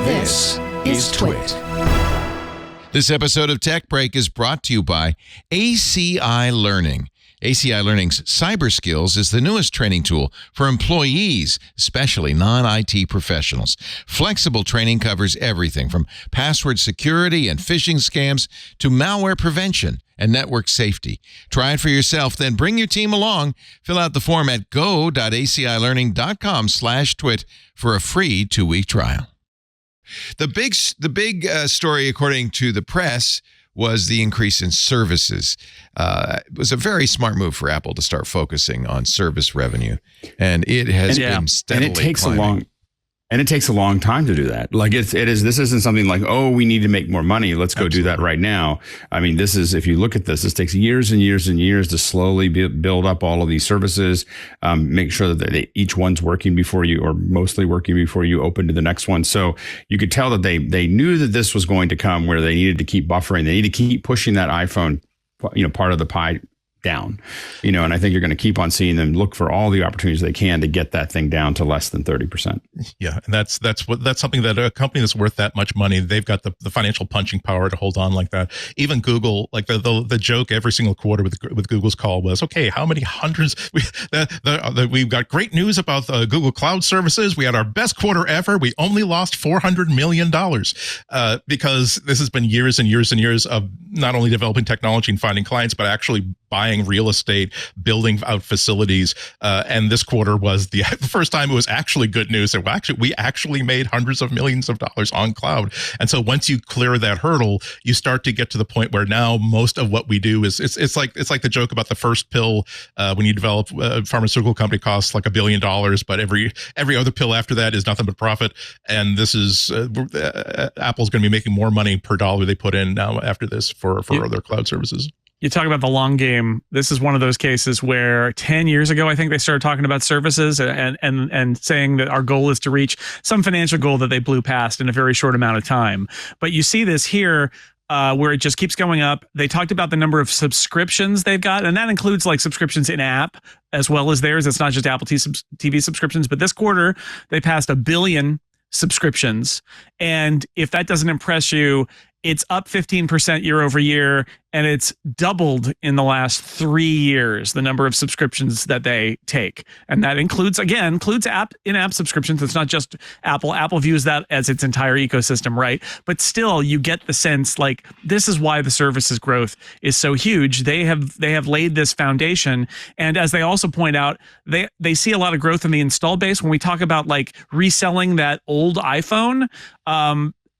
This is TWiT. This episode of Tech Break is brought to you by ACI Learning. ACI Learning's Cyber Skills is the newest training tool for employees, especially non-IT professionals. Flexible training covers everything from password security and phishing scams to malware prevention and network safety. Try it for yourself, then bring your team along. Fill out the form at go.acilearning.com/twit for a free 2-week trial. The big story, according to the press, was the increase in services. It was a very smart move for Apple to start focusing on service revenue, and it has been steadily and it takes climbing. It takes a long time to do that. Like this isn't something like, oh, we need to make more money, let's go do that right now. I mean, this is, if you look at this takes years and years and years to slowly build up all of these services, make sure that each one's working before you, or mostly working before you open to the next one. So you could tell that they knew that this was going to come, where they needed to keep buffering. They need to keep pushing that iPhone, part of the pie down, and I think you're going to keep on seeing them look for all the opportunities they can to get that thing down to less than 30%. Yeah, and that's something that a company that's worth that much money, they've got the financial punching power to hold on like that. Even Google, like the joke every single quarter with Google's call was, okay, how many hundreds? We've got great news about the Google Cloud services. We had our best quarter ever. We only lost $400 million because this has been years and years and years of not only developing technology and finding clients, but actually buying real estate, building out facilities, and this quarter was the first time it was actually good news. And we actually made hundreds of millions of dollars on cloud. And so once you clear that hurdle, you start to get to the point where now most of what we do is it's like the joke about the first pill. When you develop a pharmaceutical company, costs like $1 billion, but every other pill after that is nothing but profit. And this is Apple's going to be making more money per dollar they put in now after this for other cloud services. You talk about the long game. This is one of those cases where 10 years ago, I think they started talking about services and saying that our goal is to reach some financial goal that they blew past in a very short amount of time. But you see this here where it just keeps going up. They talked about the number of subscriptions they've got, and that includes like subscriptions in app as well as theirs. It's not just Apple TV subscriptions, but this quarter they passed 1 billion subscriptions. And if that doesn't impress you, it's up 15% year over year, and it's doubled in the last 3 years, the number of subscriptions that they take. And that includes in-app subscriptions. It's not just Apple. Apple views that as its entire ecosystem, right? But still, you get the sense like this is why the services growth is so huge. They have laid this foundation. And as they also point out, they see a lot of growth in the install base. When we talk about like reselling that old iPhone,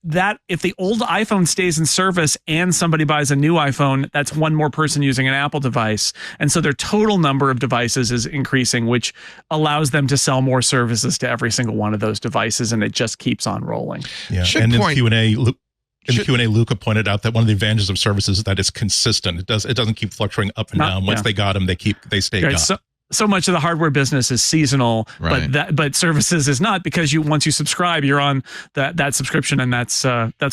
that if the old iPhone stays in service and somebody buys a new iPhone, that's one more person using an Apple device. And so their total number of devices is increasing, which allows them to sell more services to every single one of those devices. And it just keeps on rolling. Yeah. And in the Q&A, Luca pointed out that one of the advantages of services is that it's consistent. It doesn't keep fluctuating up and down. Once they got them, they stay right, gone. So much of the hardware business is seasonal, right. but services is not, because once you subscribe, you're on that subscription, and that's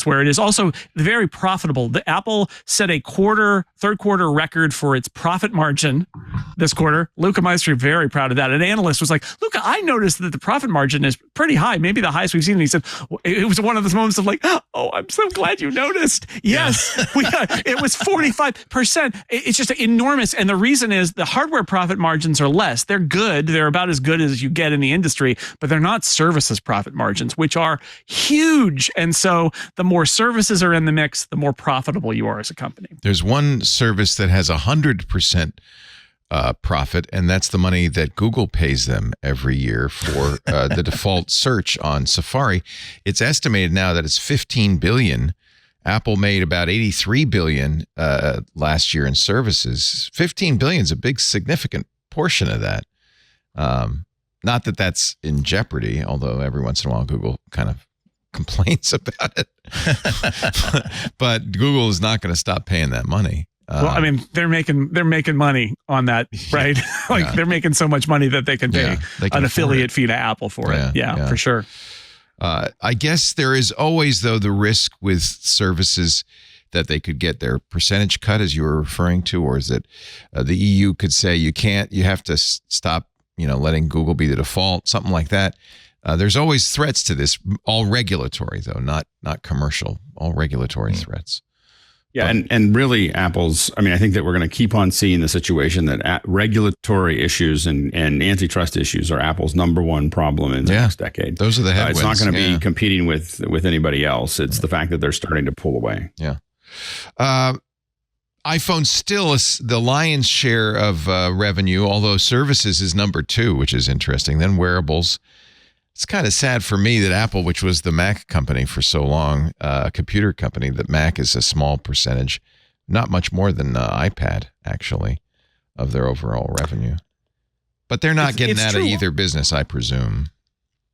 where it is. Also, very profitable. The Apple set a third quarter record for its profit margin this quarter. Luca Maestri, very proud of that. An analyst was like, Luca, I noticed that the profit margin is pretty high, maybe the highest we've seen. And he said, it was one of those moments of like, oh, I'm so glad you noticed. Yes, it was 45%. It's just enormous. And the reason is the hardware profit margins are less. They're good. They're about as good as you get in the industry, but they're not services profit margins, which are huge. And so the more services are in the mix, the more profitable you are as a company. There's one service that has 100% profit, and that's the money that Google pays them every year for the default search on Safari. It's estimated now that it's $15 billion. Apple made about $83 billion last year in services. $15 billion is a big, significant portion of that. Not that that's in jeopardy, although every once in a while Google kind of complains about it. But Google is not going to stop paying that money. Well, I mean, they're making money on that, right? They're making so much money that they can pay an affiliate fee to Apple for it. Yeah, for sure. I guess there is always, though, the risk with services that they could get their percentage cut, as you were referring to, or is it the EU could say you have to stop, letting Google be the default, something like that. There's always threats to this, all regulatory though, not commercial, all regulatory threats. Yeah, and really Apple's, I think that we're going to keep on seeing the situation that regulatory issues and antitrust issues are Apple's number one problem in the next decade. Those are the headwinds. It's not going to be competing with anybody else. It's the fact that they're starting to pull away. Yeah. iPhone still is the lion's share of revenue, although services is number 2, which is interesting. Then wearables. It's kind of sad for me that Apple, which was the Mac company for so long, a computer company, that Mac is a small percentage, not much more than iPad, actually, of their overall revenue. But they're not getting out of either business, I presume.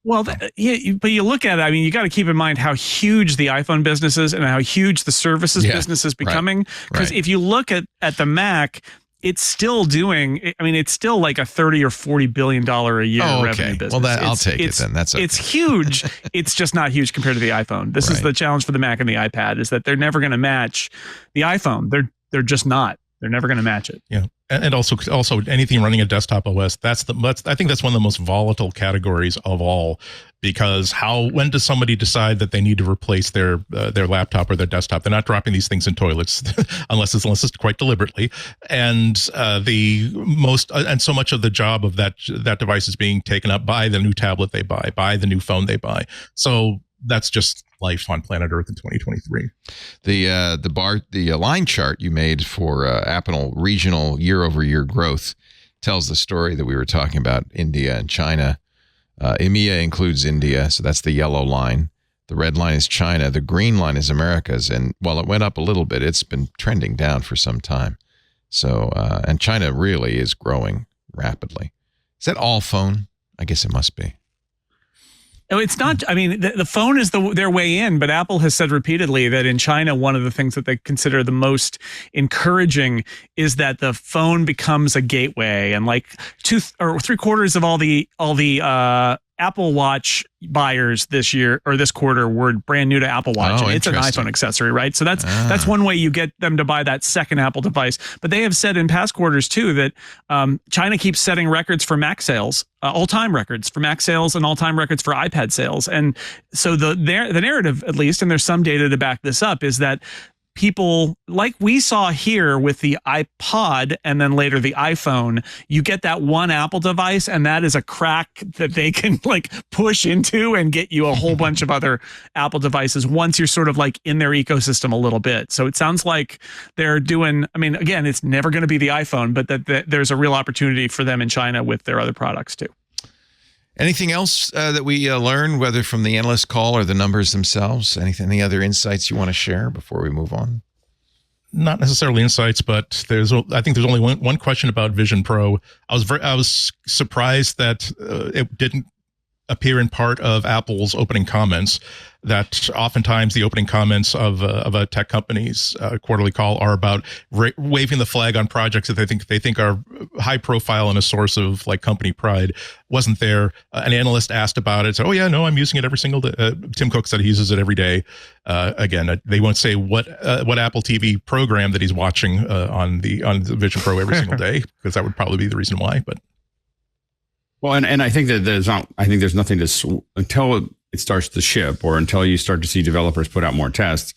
Well, but you look at it, you got to keep in mind how huge the iPhone business is and how huge the services business is becoming. Because if you look at the Mac, it's still doing, it's still like a $30 or $40 billion a year revenue business. Well, I'll take it then. That's okay. It's huge. It's just not huge compared to the iPhone. This is the challenge for the Mac and the iPad, is that they're never going to match the iPhone. They're just not. They're never going to match it. Yeah. And also anything running a desktop OS, I think that's one of the most volatile categories of all, because when does somebody decide that they need to replace their laptop or their desktop? They're not dropping these things in toilets unless it's quite deliberately. And and so much of the job of that device is being taken up by the new tablet they buy, by the new phone they buy. So that's just life on planet Earth in 2023. The line chart you made for Apple regional year-over-year growth tells the story that we were talking about, India and China. EMEA includes India, so that's the yellow line. The red line is China. The green line is Americas. And while it went up a little bit, it's been trending down for some time. So, and China really is growing rapidly. Is that all phone? I guess it must be. No, it's not. The phone is their way in, but Apple has said repeatedly that in China, one of the things that they consider the most encouraging is that the phone becomes a gateway, and like 2 or 3/4 of all the Apple Watch buyers this year or this quarter were brand new to Apple Watch. Oh, and it's an iPhone accessory, right? So that's one way you get them to buy that second Apple device. But they have said in past quarters too that China keeps setting records for Mac sales, all-time records for Mac sales and all-time records for iPad sales. And so the narrative, at least, and there's some data to back this up, is that people, like we saw here with the iPod and then later the iPhone, you get that one Apple device, and that is a crack that they can like push into and get you a whole bunch of other Apple devices once you're sort of like in their ecosystem a little bit. So it sounds like they're doing, again, it's never going to be the iPhone, but that there's a real opportunity for them in China with their other products too. Anything else that we learned, whether from the analyst call or the numbers themselves? Any other insights you want to share before we move on? Not necessarily insights, but I think there's only one question about Vision Pro. I was surprised that it didn't appear in part of Apple's opening comments. That oftentimes the opening comments of a tech company's quarterly call are about waving the flag on projects that they think are high profile and a source of like company pride. Wasn't there. An analyst asked about it. So, I'm using it every single day. Tim Cook said he uses it every day. Again, they won't say what Apple TV program that he's watching on the Vision Pro every single day, because that would probably be the reason why. But well, and I think that there's nothing to until it starts to ship, or until you start to see developers put out more tests.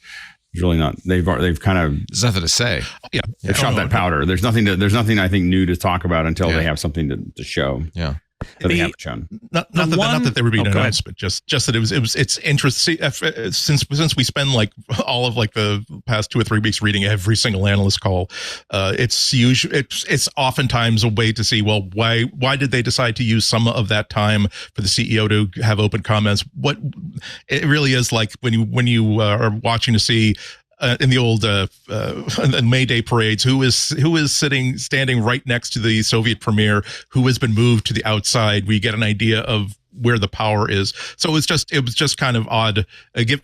There's really not. They've kind of. There's nothing to say. Yeah, they've shot that powder. There's nothing I think new to talk about until they have something to show. Yeah. That they haven't shown. Not that they were being announced, but just that it's interesting. Since we spend like all of like the past 2 or 3 weeks reading every single analyst call, it's oftentimes a way to see, well, why did they decide to use some of that time for the CEO to have open comments? What it really is like when you are watching to see. In the old May Day parades, who is standing right next to the Soviet premier, who has been moved to the outside. We get an idea of where the power is. So it was just kind of odd,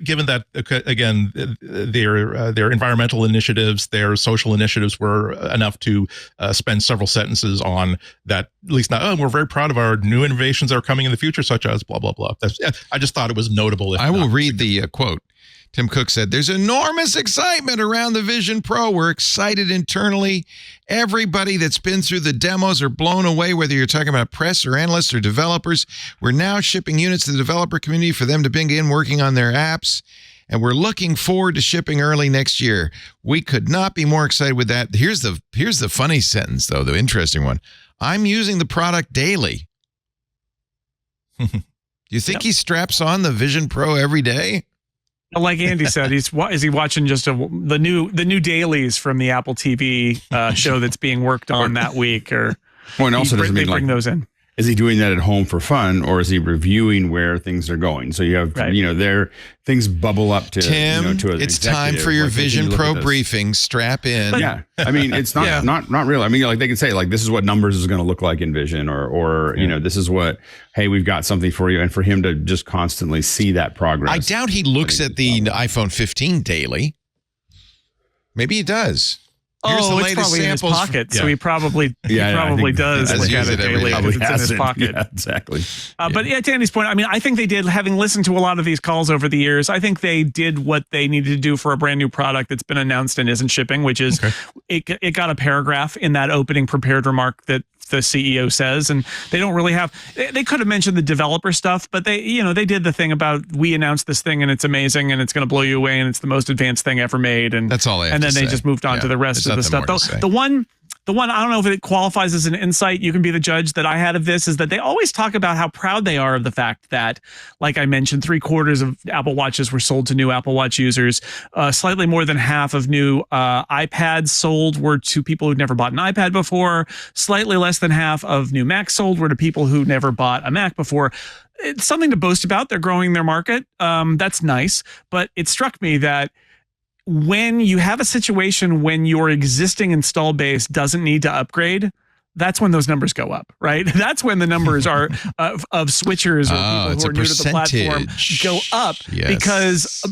given that again their environmental initiatives, their social initiatives were enough to spend several sentences on that. At least not. We're very proud of our new innovations that are coming in the future, such as blah blah blah. I just thought it was notable. I will read the quote. Tim Cook said, there's enormous excitement around the Vision Pro. We're excited internally. Everybody that's been through the demos are blown away, whether you're talking about press or analysts or developers. We're now shipping units to the developer community for them to begin working on their apps. And we're looking forward to shipping early next year. We could not be more excited with that. Here's the funny sentence, though, the interesting one. I'm using the product daily. Do you think he straps on the Vision Pro every day? Like Andy said, is he watching just the new dailies from the Apple TV show that's being worked on that week? Or well, and also they bring those in. Is he doing that at home for fun, or is he reviewing where things are going? So you have, there things bubble up to Tim. To it's time for your Vision Pro briefing. Strap in. But, yeah, I mean, it's not real. I mean, like they can say, like, this is what numbers is going to look like in Vision, or this is what. Hey, we've got something for you, and for him to just constantly see that progress. I doubt he looks at the iPhone 15 daily. Maybe he does. Here's the it's latest probably samples. in his pocket, so he probably does look at it daily because it's in his pocket. Yeah, exactly. But to Andy's point, I mean, I think they did, having listened to a lot of these calls over the years, I think they did what they needed to do for a brand new product that's been announced and isn't shipping, which is it got a paragraph in that opening prepared remark that the CEO says, and they don't really have, they could have mentioned the developer stuff, but they did the thing about, we announced this thing and it's amazing and it's going to blow you away and it's the most advanced thing ever made. And that's all they have and then to they say. just moved on to the rest of the stuff. The one, I don't know if it qualifies as an insight, you can be the judge, that I had of this is that they always talk about how proud they are of the fact that, like I mentioned, 3/4 of Apple Watches were sold to new Apple Watch users. Slightly more than half of new iPads sold were to people who'd never bought an iPad before. Slightly less than half of new Macs sold were to people who never bought a Mac before. It's something to boast about. They're growing their market. That's nice. But it struck me that when you have a situation when your existing install base doesn't need to upgrade, that's when those numbers go up, right? That's when the numbers are of switchers or people who are new to the platform go up, because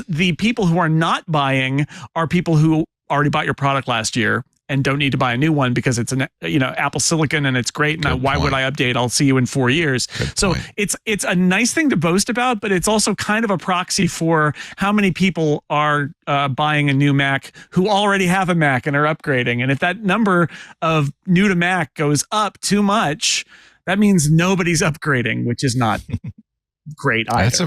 the people who are not buying are people who already bought your product last year and don't need to buy a new one because it's an Apple Silicon and it's great. And why would I update? I'll see you in 4 years. So it's a nice thing to boast about, but it's also kind of a proxy for how many people are buying a new Mac who already have a Mac and are upgrading. And if that number of new to Mac goes up too much, that means nobody's upgrading, which is not great either.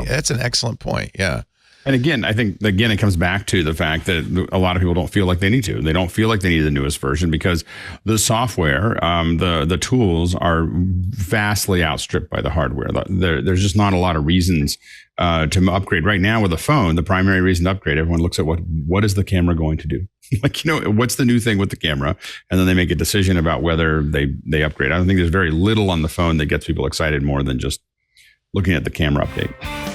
That's an excellent point. Yeah. And again, I think, it comes back to the fact that a lot of people don't feel like they need to. They don't feel like they need the newest version because the software, the tools are vastly outstripped by the hardware. There's just not a lot of reasons to upgrade. Right now with a phone, the primary reason to upgrade, everyone looks at what is the camera going to do? What's the new thing with the camera? And then they make a decision about whether they upgrade. I don't think there's very little on the phone that gets people excited more than just looking at the camera update.